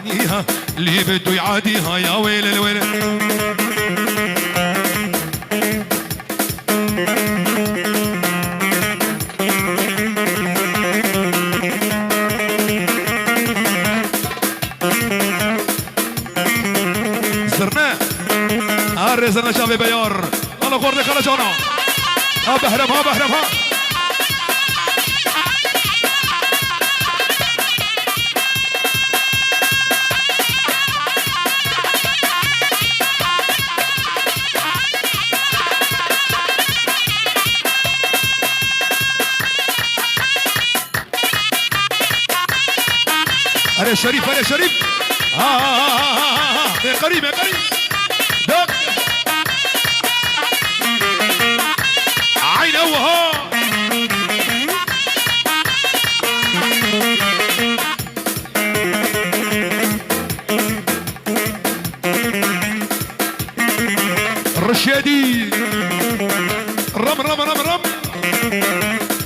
يعديها اللي بده يعاديها يا ويل الويل. زرنا زرنا شافي بيار الله غورني خرجونا ها بهرم ها بهرم ها أنا شريف أنا شريف يا قريب يا قريب دق عين أوها الرشادي رم رم رم رم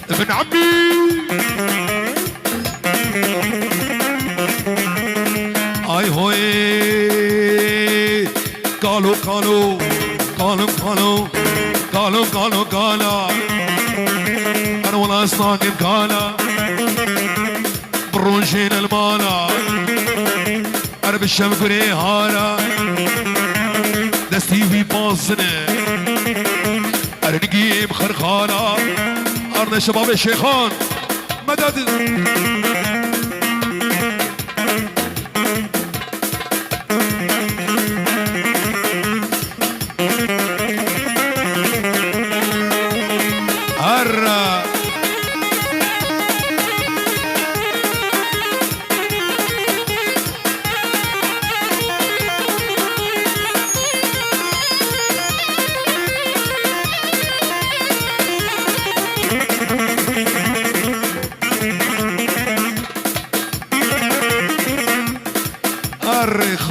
ابن عمي اي هوي قالوا قالوا قالوا قالوا قالوا قالوا قالوا انا ولا صاقب قالا بروجين المالا انا بالشمكري هالا دستي في باصنه انا نجيب خرخانه ارض شباب الشيخان مدد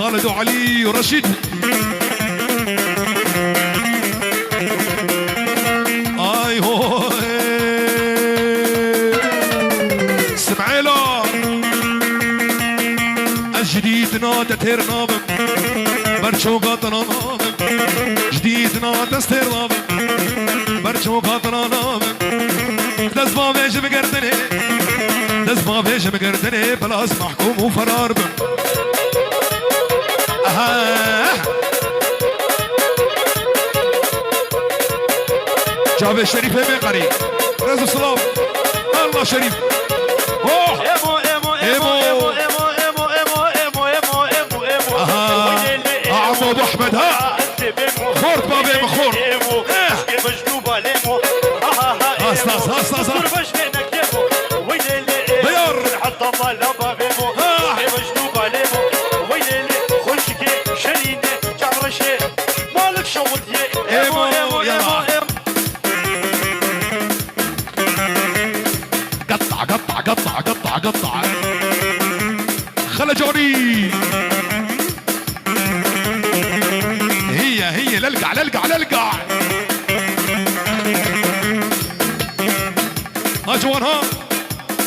خالد وعلي ورشيد اي هو سمعيلا الجديد نادى تير نابم برشو قاطنا نابم جديد نادى ستير نابم برشو قاطنا نابم دزما بيش بقردني دزما بيش بقردني بلاس محكوم وفرار بم جاب الشريف من قريب رزق السلام الله شريف اوه ايمو ايمو ايمو ايمو ايمو ايمو ايمو ايمو ايمو ايمو عمو ابو احمد ها خورت بابي مخور مجنوبه ليمو استاذ استاذ بيار حتى طلب بيمو مجنوبه ليمو مالك شوط ايمو ايمو ايمو قطع قطع قطع قطع قطع خلجوني هي للقع للقع للقع ها جوان ها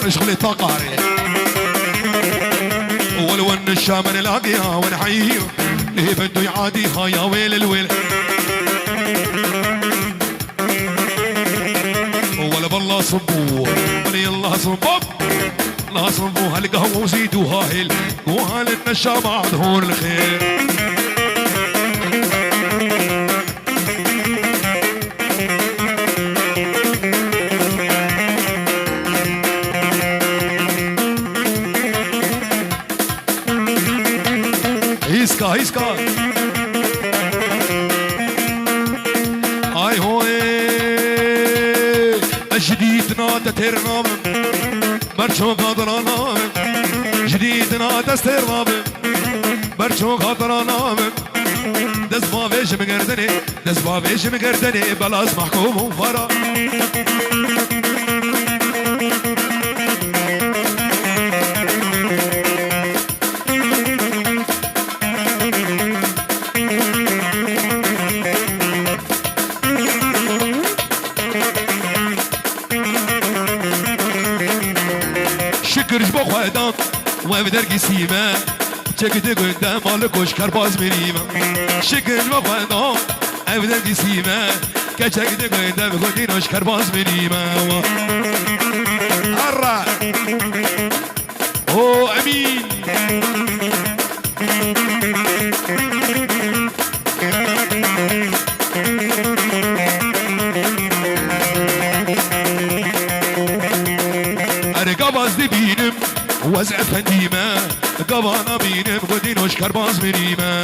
اشغلي طاقة ولو ان الشام نلاقيها ونحييها ليه بده يعاديها يا ويل الويل ولا بالله صبوه ولا يلا صبوه لا صبوها القهوة وزيدوها هيل وهالتنشى مع ظهور الخير هيسكا هيسكا اي هوي الجديد نادى ترنام برشو قادر انام جديد نادى استرنام برشو قادر انام دز ما فيش مقردني دز ما فيش مقردني بلاس محكوم وفرا شكر جبوخ وهدان وبدرقي سيما چکت گنده مال کشکر باز میریم شکل و خواندم اودن گسیمه که چکت گنده بگندی نشکر باز میریم هره او امین قباز بینم وضع فندیمه قبانا بینم گندی نشکر باز میریمه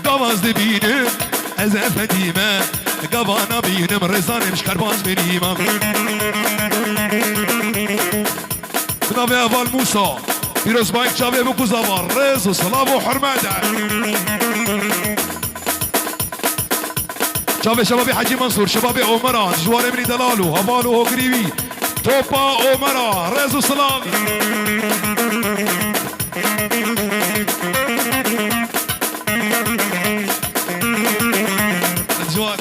قباز بینم از فندیمه قبانا بینم رزان نشکر باز میریمه جناب اول موسا پیروز بایک چاوه بکو زوار رز و سلام و حرمته شباب شباب حجي منصور شباب عمره جوار ابن دلالو هبالو وقريبي توبا عمره رزو سلام جوار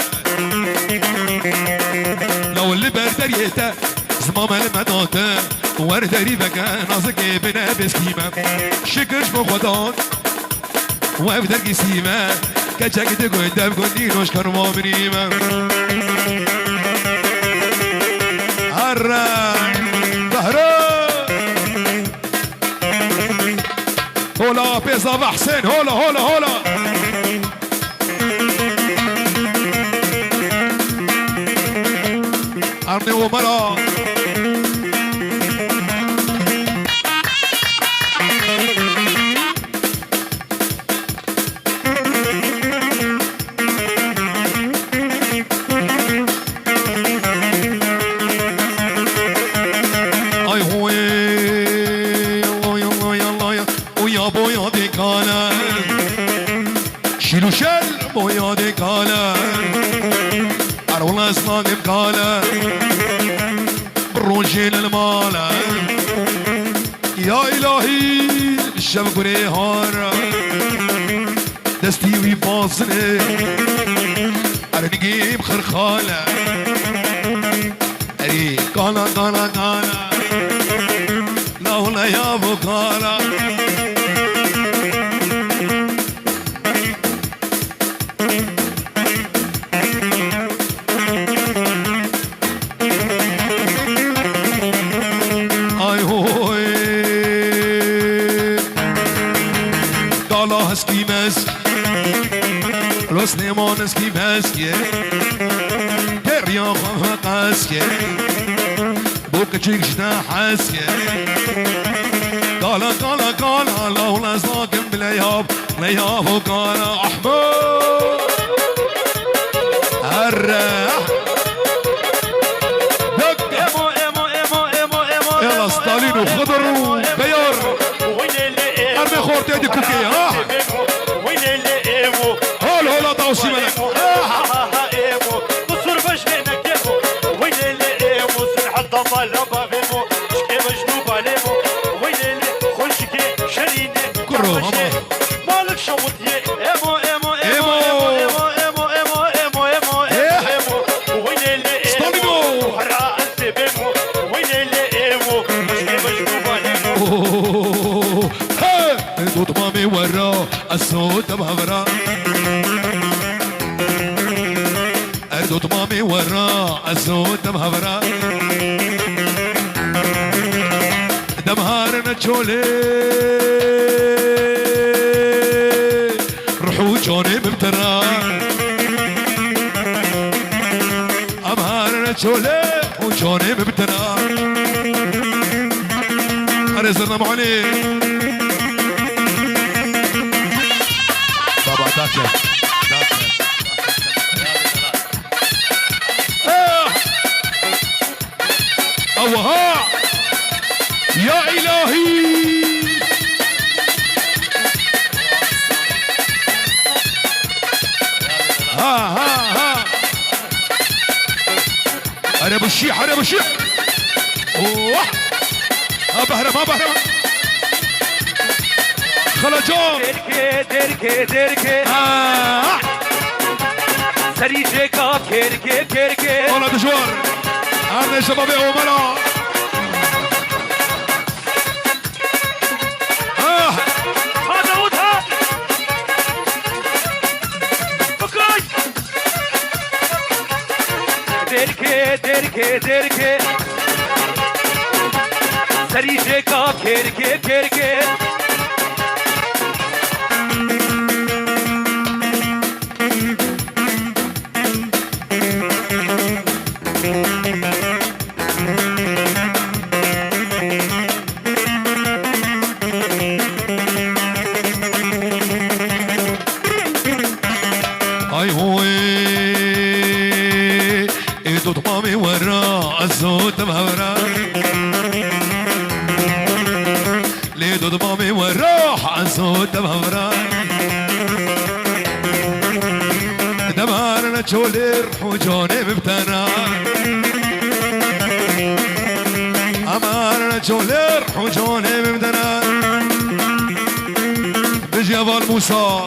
لو اللي بردريته زمام المداته وردري بقى نازك بنا بسكيمه شكرش بخدان وابدر قسيمه كچك تقول دم كنتي نشكر ما بريمه هرا ظهره هولا بيزا حسين هولا هولا هولا ارني ومرا شيلو شل بويا دي كالا أرولا صادم كالا بروجين المالا يا إلهي الشبك ريهارا دستي ويباصني أرنقيم خرخالة أري كالا كالا كالا لا ولا يا أبو كالا سليمان اسكي باسكي كريا خفا قاسكي بوك تشيك جنا حاسكي قالا قالا قالا لولا ساكن بلياب لياب وقالا احمد الراح يلا ستالين وخضر وبيار ارمي خورتي هدي كوكية ها هلا طاوسي ملك بصور باش بينك يمو وين اللي يمو سنحط طلبة بيمو شكي مجنوب عليمو وين اللي خلشكي شريني كروه مالك شوطي يمو يمو يمو يمو يمو يمو يمو يمو يمو وين اللي يمو حرقة انت بيمو وين اللي يمو شكي مجنوب عليمو دوت مامي ورا الصوت بهبرا دوت مامي ورا الصوت بهبرا دمهارنا تشولي روحوا جوني ببترا امهارنا تشولي وجوني ببترا ارزرنا معلي بابا داكلك اوها يا الهي ها ارب الشيح ارب الشيح اوه ها بهرم ها بهرم خلجان دركي سريجك كيركي والله دجوار عرنا شباب عمرة هذا ودها بكاي دركي سريجيكا كيركي اي هو ايدو ضمامي ورا الزود مهورا ليدو ضمامي ورا الزود مهورا دمارنا تشولير حجوني ببتنا امارنا تشولير حجوني ببتنا بجبل موسى